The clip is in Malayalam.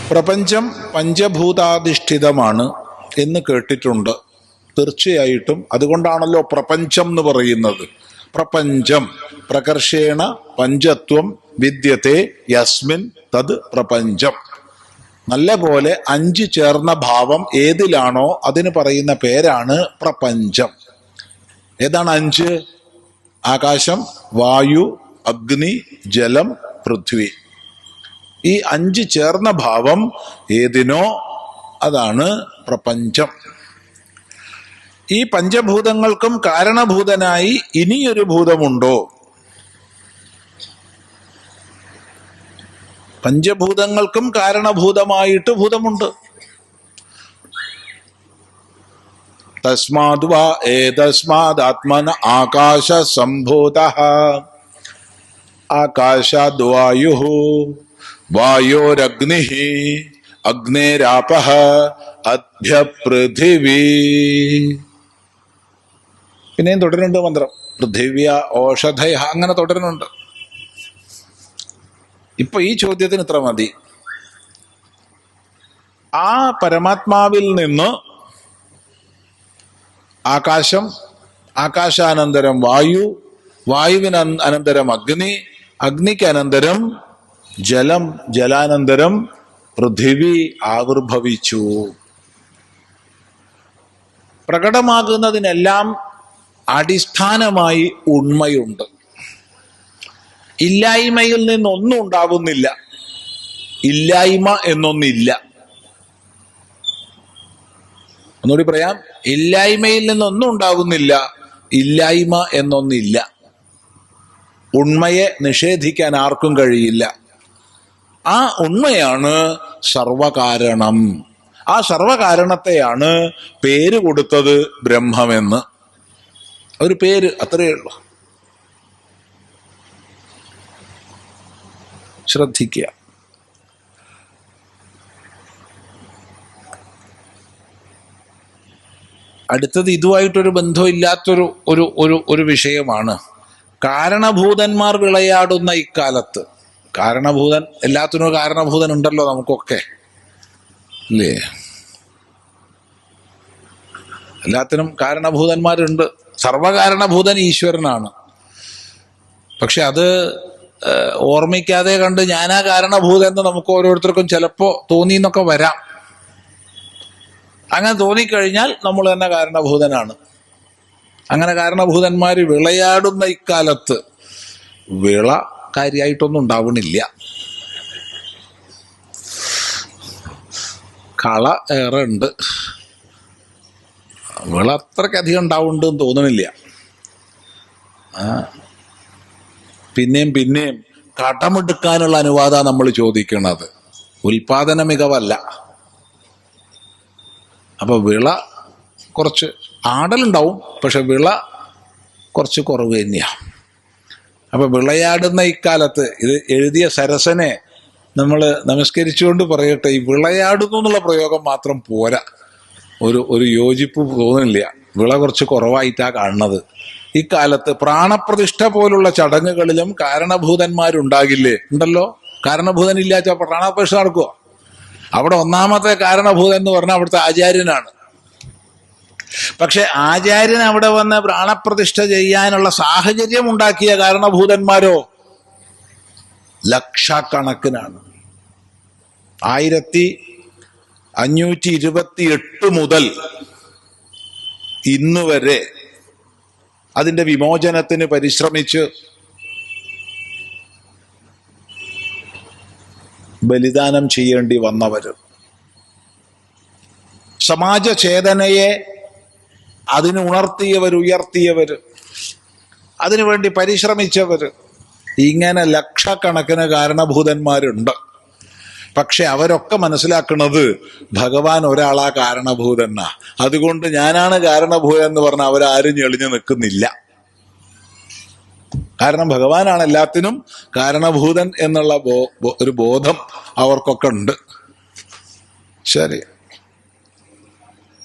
പ്രപഞ്ചം പഞ്ചഭൂതാധിഷ്ഠിതമാണ് എന്ന് കേട്ടിട്ടുണ്ട്. തീർച്ചയായിട്ടും അതുകൊണ്ടാണല്ലോ പ്രപഞ്ചം എന്ന് പറയുന്നത്. പ്രപഞ്ചം പ്രകർഷേണ പഞ്ചത്വം വിദ്യത്തെ യസ്മിൻ തത് പ്രപഞ്ചം. നല്ല പോലെ 5 ചേർന്ന ഭാവം ഏതിലാണോ അതിന് പറയുന്ന പേരാണ് പ്രപഞ്ചം. ഏതാണ് 5? ആകാശം, വായു, അഗ്നി, ജലം, പൃഥ്വി. ഈ 5 ചേർന്ന ഭാവം ഏതിനോ അതാണ് പ്രപഞ്ചം. ഈ പഞ്ചഭൂതങ്ങൾക്കും കാരണഭൂതനായി ഇനിയൊരു ഭൂതമുണ്ടോ? പഞ്ചഭൂതങ്ങൾക്കും കാരണഭൂതമായിട്ട് ഭൂതമുണ്ട്. തസ്മാദ് വാ ഏതസ്മാദ് ആത്മന ആകാശ സംഭൂതഃ ആകാശാദ് വായുഃ വായോരഗ്നിഃ അഗ്നേരാപഃ അദ്ഭ്യ പൃഥിവീ. പിന്നെയും തുടരുന്നുണ്ട് മന്ത്രം. പൃഥിവ്യ ഓഷധയ, അങ്ങനെ തുടരുന്നുണ്ട്. ഇപ്പൊ ഈ ചോദ്യത്തിന് ഇത്ര മതി. ആ പരമാത്മാവിൽ നിന്ന് ആകാശം, ആകാശാനന്തരം വായു, വായുവിന് അനന്തരം അഗ്നി, അഗ്നിക്ക് അനന്തരം ജലം, ജലാനന്തരം പൃഥിവി ആവിർഭവിച്ചു. പ്രകടമാകുന്നതിനെല്ലാം അടിസ്ഥാനമായി ഉണ്മയുണ്ട്. ഇല്ലായ്മയിൽ നിന്നൊന്നും ഉണ്ടാകുന്നില്ല. ഇല്ലായ്മ എന്നൊന്നില്ല. ഒന്നുകൂടി പറയാം. ഇല്ലായ്മയിൽ നിന്നൊന്നും ഉണ്ടാകുന്നില്ല. ഇല്ലായ്മ എന്നൊന്നില്ല. ഉണ്മയെ നിഷേധിക്കാൻ ആർക്കും കഴിയില്ല. ആ ഉണ്മയാണ് സർവകാരണം. ആ സർവകാരണത്തെയാണ് പേര് കൊടുത്തത് ബ്രഹ്മമെന്ന്. ഒരു പേര്, അത്രയേ ഉള്ളൂ. ശ്രദ്ധിക്കുക. അടുത്തത് ഇതുമായിട്ടൊരു ബന്ധമില്ലാത്തൊരു ഒരു ഒരു ഒരു വിഷയമാണ്. കാരണഭൂതന്മാർ വിളയാടുന്ന ഇക്കാലത്ത്. കാരണഭൂതൻ, എല്ലാത്തിനും കാരണഭൂതൻ ഉണ്ടല്ലോ നമുക്കൊക്കെ, അല്ലേ? എല്ലാത്തിനും കാരണഭൂതന്മാരുണ്ട്. സർവകാരണഭൂതൻ ഈശ്വരനാണ്. പക്ഷെ അത് ഓർമ്മിക്കാതെ കണ്ട് ഞാനാ കാരണഭൂതൻ എന്ന് നമുക്ക് ഓരോരുത്തർക്കും ചിലപ്പോ തോന്നിയെന്നൊക്കെ വരാം. അങ്ങനെ തോന്നിക്കഴിഞ്ഞാൽ നമ്മൾ തന്നെ കാരണഭൂതനാണ്. അങ്ങനെ കാരണഭൂതന്മാര് വിളയാടുന്ന ഇക്കാലത്ത് വിള കാര്യമായിട്ടൊന്നും ഉണ്ടാവണില്ല. കള ഏറെ ഉണ്ട്. വിള അത്രയ്ക്കധികം ഉണ്ടാവുന്നുണ്ടെന്ന് തോന്നണില്ല. പിന്നെയും പിന്നെയും കടമെടുക്കാനുള്ള അനുവാദമാണ് നമ്മൾ ചോദിക്കുന്നത്, ഉൽപാദന മികവല്ല. അപ്പൊ വിള കുറച്ച് ആടലുണ്ടാവും, പക്ഷെ വിള കുറച്ച് കുറവ് തന്നെയാണ്. അപ്പൊ വിളയാടുന്ന ഇക്കാലത്ത്, ഇത് എഴുതിയ സരസനെ നമ്മൾ നമസ്കരിച്ചുകൊണ്ട് പറയട്ടെ, ഈ വിളയാടുന്നു എന്നുള്ള പ്രയോഗം മാത്രം പോരാ. ഒരു യോജിപ്പ് തോന്നുന്നില്ല. വിള കുറച്ച് കുറവായിട്ടാണ് കാണുന്നത്. ഇക്കാലത്ത് പ്രാണപ്രതിഷ്ഠ പോലുള്ള ചടങ്ങുകളിലും കാരണഭൂതന്മാരുണ്ടാകില്ലേ? ഉണ്ടല്ലോ. കാരണഭൂതനില്ലാച്ച പ്രാണപ്രതിഷ്ഠ നടക്കുവോ? അവിടെ ഒന്നാമത്തെ കാരണഭൂതൻ എന്ന് പറഞ്ഞാൽ അവിടുത്തെ ആചാര്യനാണ്. പക്ഷെ ആചാര്യൻ അവിടെ വന്ന് പ്രാണപ്രതിഷ്ഠ ചെയ്യാനുള്ള സാഹചര്യം ഉണ്ടാക്കിയ കാരണഭൂതന്മാരോ ലക്ഷക്കണക്കിനാണ്. 1528 മുതൽ ഇന്ന് വരെ അതിന്റെ വിമോചനത്തിന് പരിശ്രമിച്ച് ബലിദാനം ചെയ്യേണ്ടി വന്നവര്, സമാജ ചേതനയെ അതിന് ഉയർത്തിയവര്, അതിനുവേണ്ടി പരിശ്രമിച്ചവര്, ഇങ്ങനെ ലക്ഷക്കണക്കിന് കാരണഭൂതന്മാരുണ്ട്. പക്ഷെ അവരൊക്കെ മനസ്സിലാക്കുന്നത് ഭഗവാൻ ഒരാളാ കാരണഭൂതനാ. അതുകൊണ്ട് ഞാനാണ് കാരണഭൂതൻ എന്ന് പറഞ്ഞാൽ അവരാരും ഞെളിഞ്ഞു നിൽക്കുന്നില്ല. കാരണം ഭഗവാനാണ് എല്ലാത്തിനും കാരണഭൂതൻ എന്നുള്ള ഒരു ബോധം അവർക്കൊക്കെ ഉണ്ട്. ശരി.